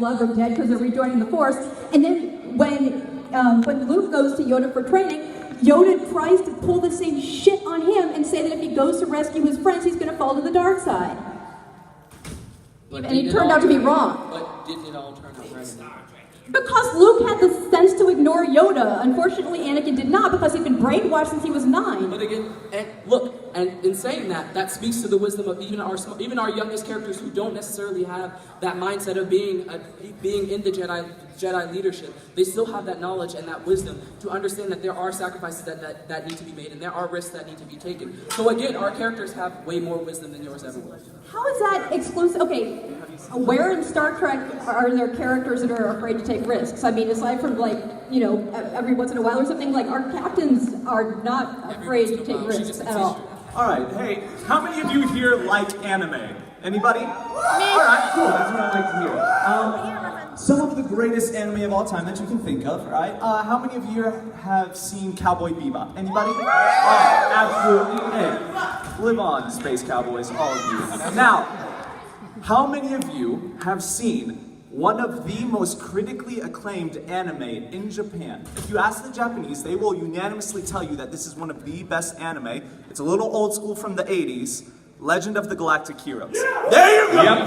love are dead because they're rejoining the Force. And then when Luke goes to Yoda for training, Yoda tries to pull the same shit on him and say that if he goes to rescue his friends, he's going to fall to the dark side. And he turned out to be wrong. But didn't it all turn out right? Because Luke had the sense to ignore Yoda. Unfortunately, Anakin did not because he'd been brainwashed since he was 9. But again, and in saying that, that speaks to the wisdom of even our youngest characters who don't necessarily have that mindset of being in the Jedi leadership. They still have that knowledge and that wisdom to understand that there are sacrifices that need to be made and there are risks that need to be taken. So again, our characters have way more wisdom than yours ever will. How is that exclusive? Okay, where in Star Trek are there characters that are afraid to take risks? I mean, aside from every once in a while or something, like our captains are not afraid to take risks at all. All right, hey, how many of you here like anime? Anybody? All right, cool. That's what I like to hear. Some of the greatest anime of all time that you can think of, right? How many of you have seen Cowboy Bebop? Anybody? Absolutely. Hey, live on, Space Cowboys, all of you. Now, how many of you have seen one of the most critically acclaimed anime in Japan? If you ask the Japanese, they will unanimously tell you that this is one of the best anime. It's a little old school from the 80s. Legend of the Galactic Heroes. There you go! Yep,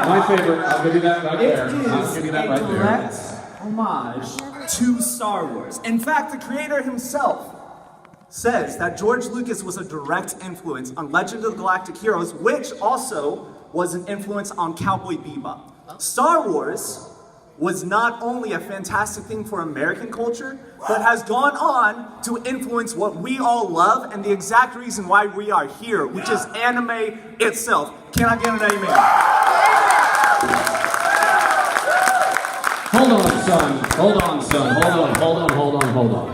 my favorite. I'll give you that right there. I'll give you that right there. It is a direct homage to Star Wars. In fact, the creator himself says that George Lucas was a direct influence on Legend of the Galactic Heroes, which also was an influence on Cowboy Bebop. Star Wars was not only a fantastic thing for American culture, but has gone on to influence what we all love and the exact reason why we are here, which is anime itself. Can I get an amen? Hold on, son. Hold on.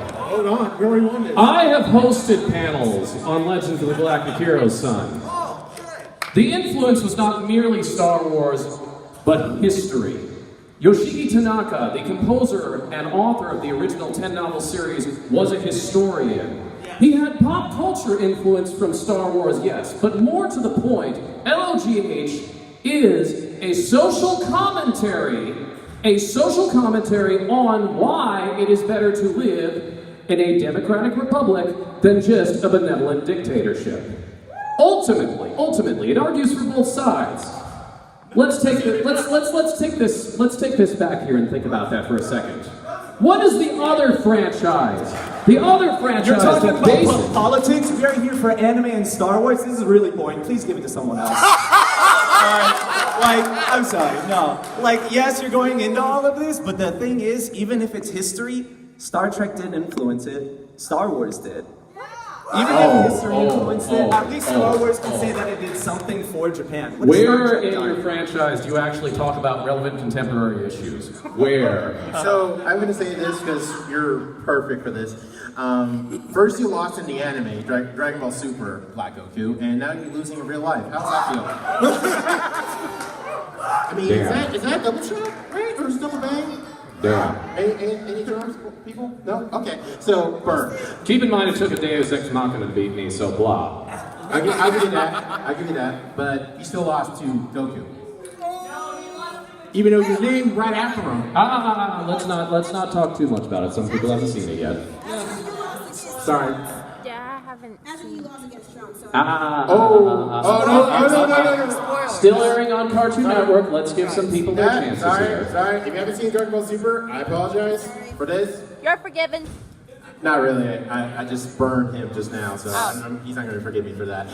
Where we want it? I have hosted panels on Legends of the Galactic Heroes, son. The influence was not merely Star Wars, but history. Yoshiki Tanaka, the composer and author of the original 10-novel series, was a historian. He had pop culture influence from Star Wars, yes, but more to the point, LOGH is a social commentary on why it is better to live in a democratic republic than just a benevolent dictatorship. Ultimately, it argues for both sides. Let's take this back here and think about that for a second. What is the other franchise? The other franchise. You're talking about politics? We are here for anime and Star Wars. This is really boring. Please give it to someone else. I'm sorry. No. Yes, you're going into all of this, but the thing is, even if it's history, Star Trek didn't influence it. Star Wars did. Even if history influenced it, at least Star Wars can say that it did something for Japan. Where in your franchise do you actually talk about relevant contemporary issues? Where? So I'm going to say this because you're perfect for this. First you lost in the anime, Dragon Ball Super, Black Goku, and now you're losing in real life. How's that feel? I mean, is that a double shot, right? Or still a bang? Damn. Any terms, people? No? Okay. So, burn. Keep in mind it took a Deus Ex Machina to beat me, so blah. I'll give you that. But you still lost to Goku. Even though you're named right after him. Let's not talk too much about it. Some people haven't seen it yet. Sorry. Yeah, I haven't. After you lost against Trump, so. No. Still airing on Cartoon Network. Let's give some people their chances here. Sorry. If you haven't seen Dragon Ball Super, I apologize for this. You're forgiven. Not really. I just burned him just now, so he's not going to forgive me for that.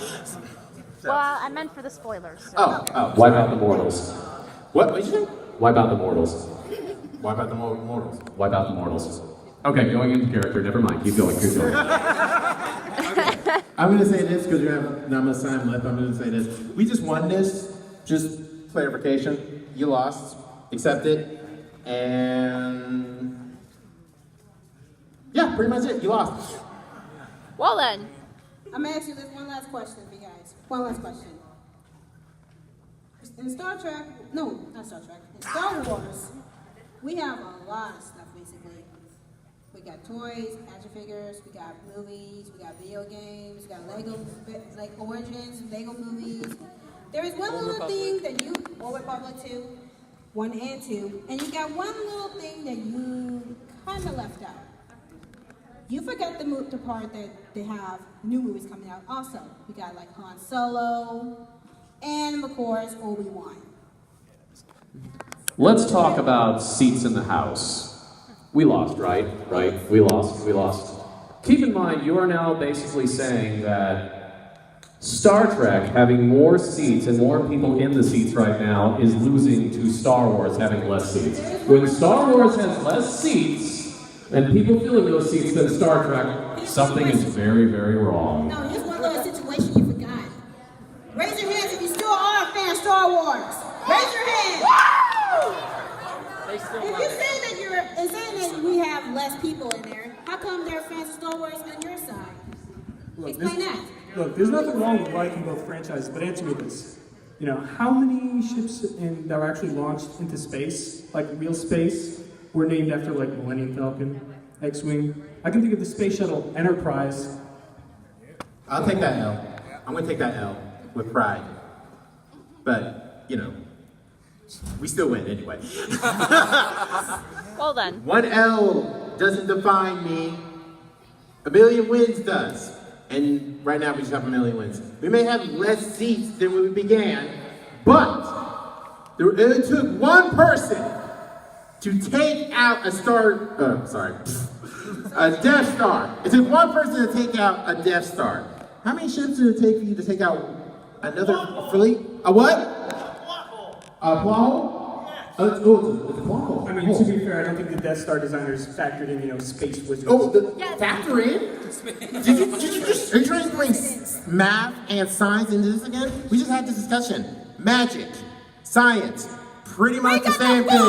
Well, I meant for the spoilers. So. Oh. Wipe out the mortals. What did you say? Wipe out the mortals. Wipe out the mortals. Wipe out the mortals. Okay, going into character. Never mind. Keep going. I'm going to say this because you have not much time left. I'm going to say this. We just won this. Just clarification. You lost. Accept it. And yeah, pretty much it. You lost. Well then. I'm going to ask you this one last question for you guys. One last question. In Star Trek, no, not Star Trek. In Star Wars, we have a lot of stuff basically. We got toys, action figures, we got movies, we got video games, we got Lego, like Origins, Lego movies. There is one little thing that Old Republic too, 1 and 2, and you got one little thing that you kind of left out. You forgot the part that they have new movies coming out also. We got like Han Solo, and of course, Obi-Wan. Let's talk about seats in the house. We lost, right? Right? We lost. Keep in mind, you are now basically saying that Star Trek having more seats and more people in the seats right now is losing to Star Wars having less seats. When Star Wars has less seats and people fill in those seats than Star Trek, something is very, very wrong. No, here's one little situation you forgot. Raise your hands if you still are a fan of Star Wars. Raise your hands. If you say that we have less people in there, how come there are fans of Star Wars on your side? Explain that. Look, there's nothing wrong with liking both franchises, but answer me this. You know, how many ships that were actually launched into space, like real space, were named after like Millennium Falcon, X-Wing? I can think of the Space Shuttle Enterprise. I'll take that L. I'm gonna take that L with pride. But, you know, we still win anyway. Well then. 1 L doesn't define me. A million wins does. And right now we just have a million wins. We may have less seats than when we began, but it took one person to take out a Death Star. It took one person to take out a Death Star. How many ships did it take for you to take out another fleet? A what? A Plumble? It's a Plumble. I mean, to be fair, I don't think the Death Star designers factored in, you know, space wizards. Oh, factor in? Did you just, are you trying to bring math and science into this again? We just had this discussion. Magic, science, pretty much the same thing.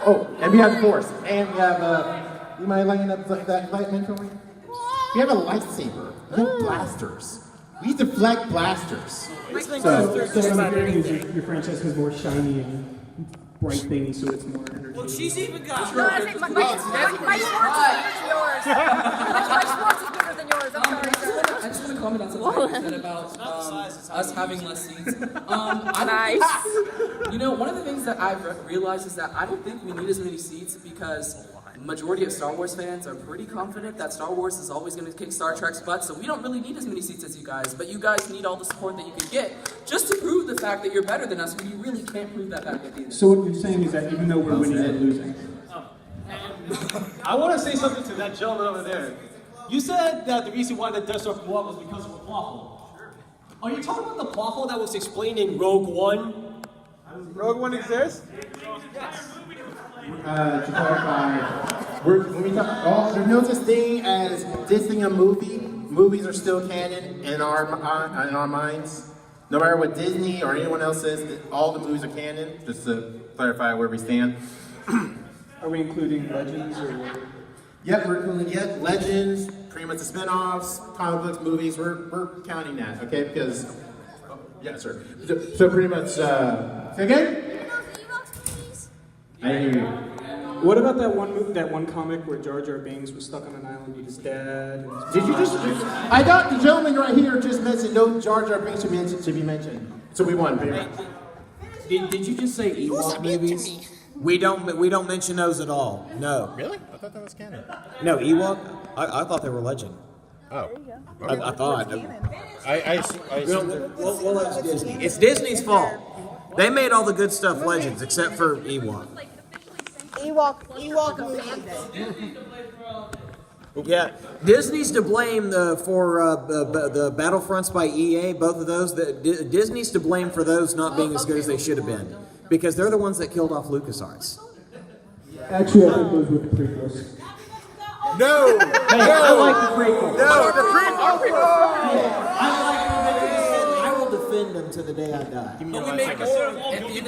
Oh, and we have the Force. And we have, you mind lighting up that light man for me? We have a lightsaber. We have blasters. We deflect blasters. So what I'm hearing is your franchise has more shiny and bright things, so it's more entertaining. Well, she's even got. No, I think my sports is bigger than yours. I'm sorry. I just want to comment on something you said about us having less seats. Nice. You know, one of the things that I've realized is that I don't think we need as many seats because majority of Star Wars fans are pretty confident that Star Wars is always going to kick Star Trek's butt, so we don't really need as many seats as you guys, but you guys need all the support that you can get just to prove the fact that you're better than us, when you really can't prove that back with either. So what you're saying is that even though we're winning, we're losing. I want to say something to that gentleman over there. You said that the reason why the Death Star blew up was because of a waffle. Are you talking about the waffle that was explained in Rogue One? Rogue One exists? To clarify, when we talk, there's no such thing as dissing a movie. Movies are still canon in our minds. No matter what Disney or anyone else says, all the movies are canon. Just to clarify where we stand. Are we including Legends or what? Yep, we're including Legends, pretty much the spin-offs, comic books, movies. We're counting that, okay? Because yeah, sir. So pretty much. Say again? I didn't hear you. What about that one comic where Jar Jar Binks was stuck on an island with his dad? And his Did you just? I thought the gentleman right here just mentioned no Jar Jar Binks should be mentioned. So we won. Did you just say Ewok movies? We don't mention those at all. No. Really? I thought that was canon. No, Ewok? I thought they were legend. Oh. I thought. I assume Well, it's Disney. It's Disney's fault. They made all the good stuff legends, except for Ewok. Ewok movie. Yeah, Disney's to blame for the Battlefronts by EA. Both of those. Disney's to blame for those not being as good as they should have been, because they're the ones that killed off LucasArts. Actually, I think those were the prequels. No! I like the prequels. No, the prequels! I will defend them to the day I die. At the end of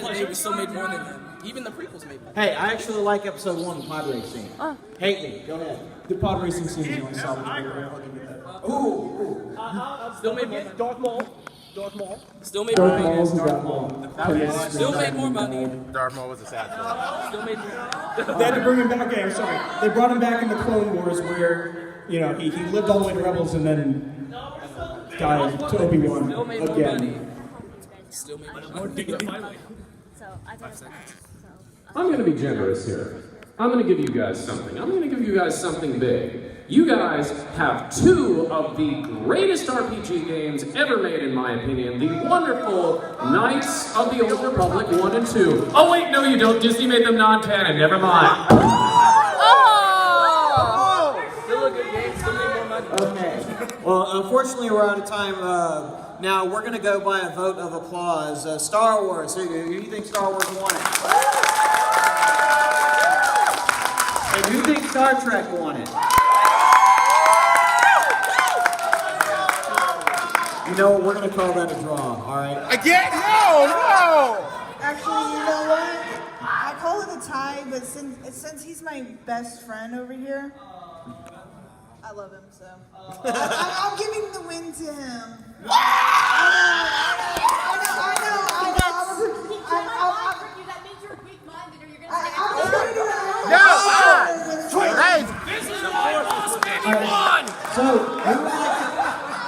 the day, we still made more than them. Even the prequels made more. Hey, I actually like episode 1, the pod race scene. Hate me. Go ahead. The pod racing scene is only salvageable. I'll give you that. Ooh. Still made more. Darth Maul. Still made more Darth money. Maul's Darth Maul. Still made more money. Darth Maul was assassin. Still made more. They had to bring him back. Okay, I'm sorry. They brought him back in the Clone Wars where, you know, he lived all the way to Rebels and then died to Obi-Wan Still made more again. money. Still made more money. So I got it back. So I'm going to be generous here. I'm going to give you guys something. I'm going to give you guys something big. You guys have two of the greatest RPG games ever made, in my opinion. The wonderful Knights of the Old Republic 1 and 2. Oh, wait, no, you don't. Disney made them non-canon. Never mind. Still a good game, still need more money. Okay. Well, unfortunately, we're out of time. Now, we're going to go by a vote of applause. Star Wars. Who do you think Star Wars won it? And who thinks Star Trek won it? You know what? We're going to call that a draw, all right? Again? No! Actually, you know what? I call it a tie, but since he's my best friend over here, I love him, so I'm giving the win to him. I know. That means you're weak-minded, or you're gonna So,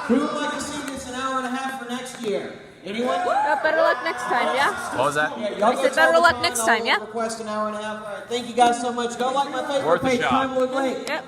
who would like to see this an hour and a half for next year? Anyone? Better luck next time, yeah? What was that? Yeah, y'all I said better luck next time, yeah? Request an hour and a half. All right, thank you guys so much. Go like my Facebook page, Time Lord Lake. Yep.